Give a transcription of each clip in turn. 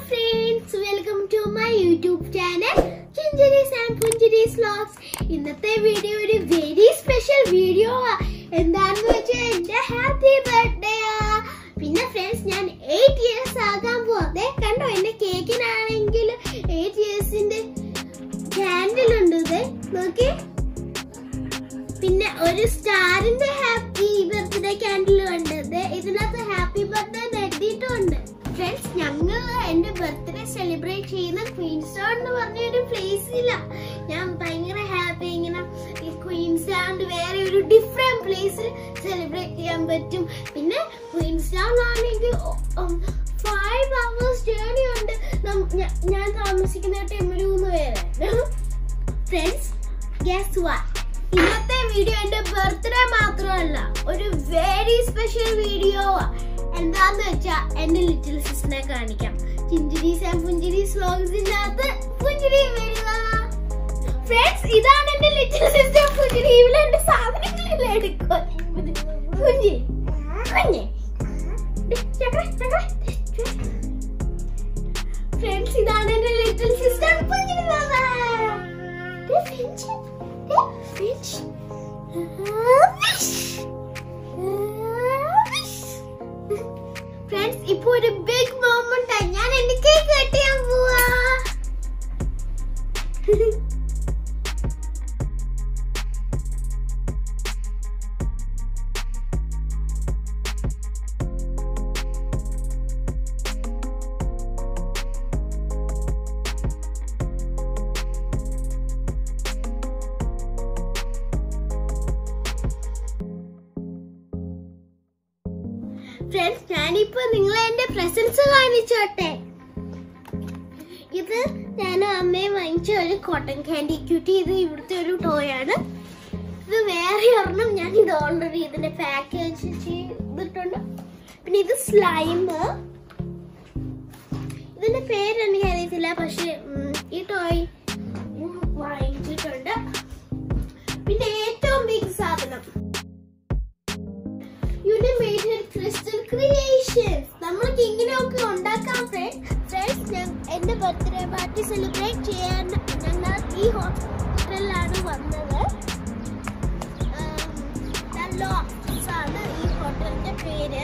friends, welcome to my YouTube channel Chinjiris and Punjiris Vlogs. ഇന്നത്തെ video ഒരു very special video എന്താണെന്ന് വെച്ചാൽ എൻ്റെ happy birthday പിന്നെ friends ഞാൻ 8 years ആകാൻ പോവാതെ കണ്ടോ എൻ്റെ കേക്കിനാണെങ്കിൽ 8 years ന്റെ candle ഉണ്ട് നോക്കി പിന്നെ ഒരു സ്റ്റാറിന്റെ happy birthday candle ഉണ്ട് ഇതിനകത്ത് happy birthday എഴുതിയിട്ടുണ്ട് friends ഞങ്ങൾ എൻ്റെ ബർത്ത്ഡേ സെലിബ്രേറ്റ് ചെയ്യുന്ന ക്വീൻസ്ടൗൺ എന്ന് പറഞ്ഞ ഒരു പ്ലേസില ഞാൻ ഭയങ്കര ഹാപ്പി ഇങ്ങനെ ഈ ക്വീൻസ്ടൗൺ വേറെ ഒരു ഡിഫറെന്റ് പ്ലേസിൽ സെലിബ്രേറ്റ് ചെയ്യാൻ പറ്റും പിന്നെ ക്വീൻസ്ടൗൺ ആണെങ്കിൽ 5 hours ജേർണി ഉണ്ട് ഞാൻ താമസിക്കുന്ന ടെമ്പലൂന്ന് വരെ ഫ്രണ്ട്സ് ഗസ് വാട്ട് ഇന്നത്തെ വീഡിയോ എൻ്റെ ബർത്ത്ഡേ മാത്രമല്ല ഒരു വെരി സ്പെഷ്യൽ വീഡിയോ എന്താന്ന് വെച്ചാ എന്റെ ലിറ്റിൽ സിസ്റ്ററിനെ കാണിക്കാം ചിഞ്ചിരീസ് ആൻഡ് പുഞ്ചിരീസ് വ്ലോഗ്സിനകത്ത് പുഞ്ചിരി വരിക ഫ്രണ്ട്സ് ഇതാണ് എന്റെ ലിറ്റിൽ സിസ്റ്റർ പുഞ്ചിരി ഇവിടെ എന്റെ സാധനങ്ങളെല്ലാം എടുക്കുക കുഞ്ഞി കുഞ്ഞി ഫ്രണ്ട്സ് ഇതാണ് എന്റെ ലിറ്റിൽ സിസ്റ്റർ പുഞ്ചിരി ഫ്രണ്ട്സ് ഇപ്പൊ ഒരു ബിഗ് മൊമെന്റ് ആണ് ഞാൻ എന്റെ കേക്ക് കട്ട് ചെയ്യാൻ പോവാ ഫ്രണ്ട്സ് ഞാനിപ്പോ നിങ്ങളെ എന്റെ പ്രസൻസ് കാണിച്ചോട്ടെ ഇത് ഞാൻ അമ്മയെ വാങ്ങിച്ച ഒരു കോട്ടൺ കാൻഡി ക്യൂട്ടി ഇത് ഇവിടുത്തെ ഒരു ടോയ് ആണ് ഇത് വേറെ ഒരെണ്ണം ഞാൻ ഇത് ഓൾറെഡി ഇതിന്റെ പാക്കേജ് ചെയ്തിട്ടുണ്ട് പിന്നെ ഇത് സ്ലൈം ഇതിന്റെ പേര് എനിക്ക് അറിയത്തില്ല പക്ഷെ ഈ ടോയ് വാങ്ങിച്ചിട്ടുണ്ട് പിന്നെ ഏറ്റവും ബിഗ് സാധനം ക്രിസ്റ്റൽ ക്രിയേഷൻസ് നമ്മൾക്ക് ഇങ്ങനെയൊക്കെ ഉണ്ടാക്കാം ഫ്രണ്ട്സ് എന്റെ ബർത്ത്ഡേ പാർട്ടി സെലിബ്രേറ്റ് ചെയ്യാൻ ഞങ്ങൾ ഈ ഹോട്ടലിലാണ് വന്നത് ആണ് ഈ ഹോട്ടലിന്റെ പേര്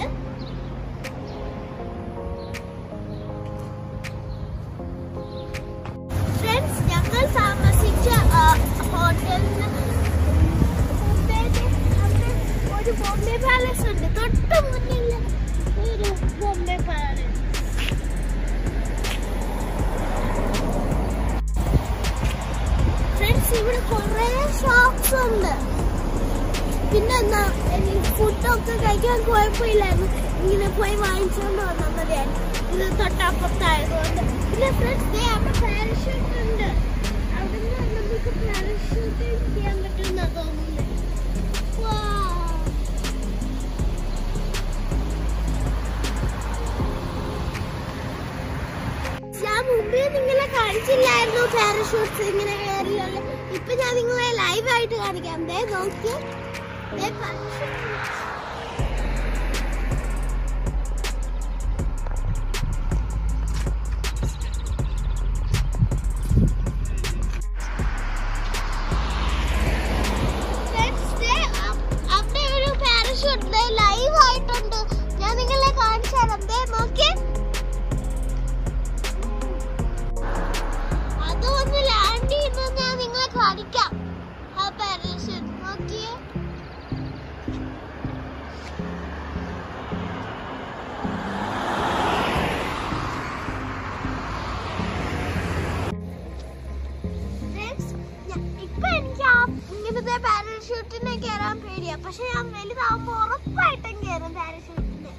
ഫ്രണ്ട്സ് ഞങ്ങൾ താമസിച്ച ഹോട്ടലിന് ഒരു ബോംബെ പാലസ് ഉണ്ട് തൊട്ട് മുന്നിൽ ഒരു ബോംബെ പാലസ് ഫ്രണ്ട്സ് ഇവിടെ കുറെ ഷോപ്സ് ഉണ്ട് പിന്നെ എന്താ ഫുഡൊക്കെ കഴിക്കാൻ കുഴപ്പമില്ലായിരുന്നു ഇങ്ങനെ പോയി വാങ്ങിച്ചോണ്ട് വന്നാൽ മതിയായിരുന്നു ഇത് തൊട്ടപ്പുറത്തായതുകൊണ്ട് പിന്നെ ഫ്രണ്ട്സ് അവിടെ പാരഷൂട്ട് ഉണ്ട് അവിടെ നിന്ന് നമുക്ക് പാരഷൂട്ട് ചെയ്യാൻ പറ്റുമെന്നാ തോന്നുന്നത് മുമ്പേ നിങ്ങളെ കാണിച്ചില്ലായിരുന്നു പാരഷൂട്ട്സ് ഇങ്ങനെ കയറിയുള്ള ഇപ്പൊ ഞാൻ നിങ്ങളെ ലൈവ് ആയിട്ട് കാണിക്കാം നോക്കി അവിടെ ഒരു പാരഷൂട്ട് ലൈവ് ആയിട്ടുണ്ട് ഞാൻ നിങ്ങളെ കാണിച്ചു തരാം നോക്കിയേ അതൊന്ന് ലാൻഡ് ചെയ്യുന്നത് ഞാൻ നിങ്ങളെ കാണിക്കാം ആ പാരഷൂട്ട് നോക്കിയേ ഇപ്പൊ എനിക്ക് ഇങ്ങനത്തെ പാരഷൂട്ടിനെ കയറാൻ പേടിയാ പക്ഷെ ഞാൻ വലുതാവുമ്പോ ഉറപ്പായിട്ടും കയറും പാരഷൂട്ടിനെ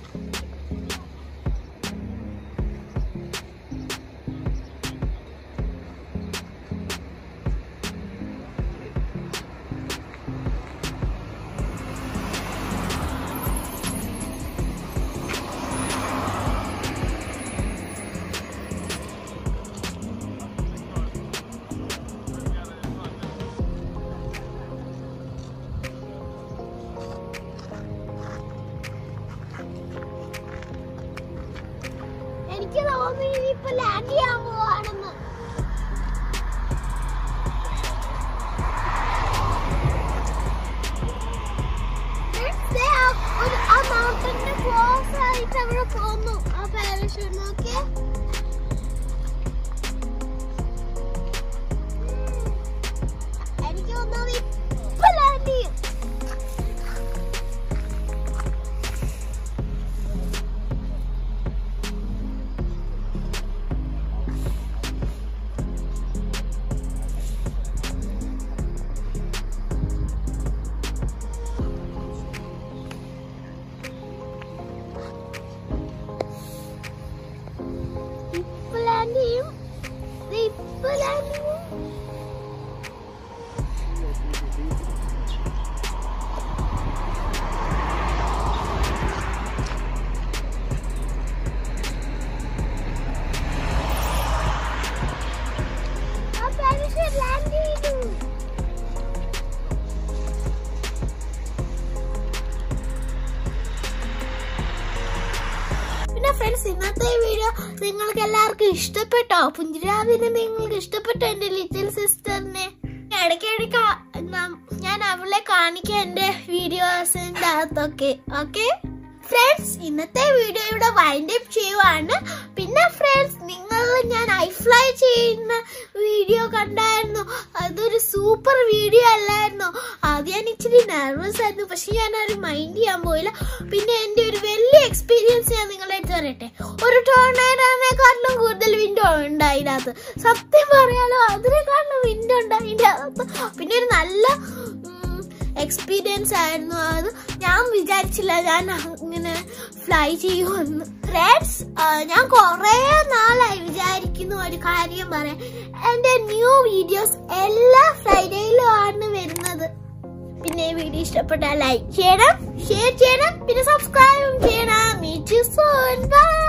തോന്നുന്നു ഇനിയിപ്പോ ലാൻഡ് ചെയ്യാൻ പോവാണെന്ന്. ആ മൗണ്ടന്റെ ക്ലോസ് ആയിട്ട് അവിടെ പോന്നു ആ പാരഷൂട്ട്. നോക്കിയേ, എനിക്ക് തോന്നുന്നത് ഇപ്പൊ ലാൻഡ് ചെയ്യും. ഫ്രണ്ട്സ്, ഇന്നത്തെ വീഡിയോ നിങ്ങൾക്ക് എല്ലാവർക്കും ഇഷ്ടപ്പെട്ടോ? പുഞ്ചിരാവിനെ നിങ്ങൾക്ക് ഇഷ്ടപ്പെട്ടോ? എന്റെ ലിറ്റിൽ സിസ്റ്ററിനെ ഇടയ്ക്കിടയ്ക്ക് ഞാൻ അവളെ കാണിക്കാം എന്റെ വീഡിയോസിന്റെ അകത്തൊക്കെ. ഓക്കെ ഫ്രണ്ട്സ്, ഇന്നത്തെ വീഡിയോ ഇവിടെ വൈൻഡ് അപ്പ് ചെയ്യുവാണ്. പിന്നെ ഫ്രണ്ട്സ്, നിങ്ങൾ ഞാൻ ഐഫ്ലൈ ചെയ്യുന്ന വീഡിയോ കണ്ടായിരുന്നു. അതൊരു സൂപ്പർ വീഡിയോ അല്ലായിരുന്നു. ആദ്യം ഞാൻ ഇച്ചിരി നെർവസ് ആയിരുന്നു, പക്ഷെ ഞാനത് മൈൻഡ് ചെയ്യാൻ പോയില്ല. പിന്നെ എന്റെ ഒരു വലിയ എക്സ്പീരിയൻസ് ഞാൻ നിങ്ങളെ എടുത്ത് പറയട്ടെ. ഒരു ടോർണേഡോനെക്കാട്ടിലും കൂടുതൽ വിൻഡോ ഉണ്ട് അതിനകത്ത്. സത്യം പറയാലോ, അതിനെക്കാട്ടിലും വിൻഡോ ഉണ്ട് അതിന്റെ അകത്ത്. പിന്നെ ഒരു നല്ല എക്സ്പീരിയൻസ് ആയിരുന്നു അത്. ഞാൻ വിചാരിച്ചില്ല ഞാൻ ഇങ്ങനെ ഫ്ലൈ ചെയ്യുമെന്ന്. ഫ്രണ്ട്സ്, ഞാൻ കുറേ നാളായി വിചാരിക്കുന്ന ഒരു കാര്യം പറയാം. എന്റെ ന്യൂ വീഡിയോസ് എല്ലാ ഫ്രൈഡേയിലും ആണ് വരുന്നത്. പിന്നെ വീഡിയോ ഇഷ്ടപ്പെട്ടാൽ ലൈക്ക് ചെയ്യണം, ഷെയർ ചെയ്യണം, പിന്നെ സബ്സ്ക്രൈബ് ചെയ്യണം. Meet you soon. ബൈ.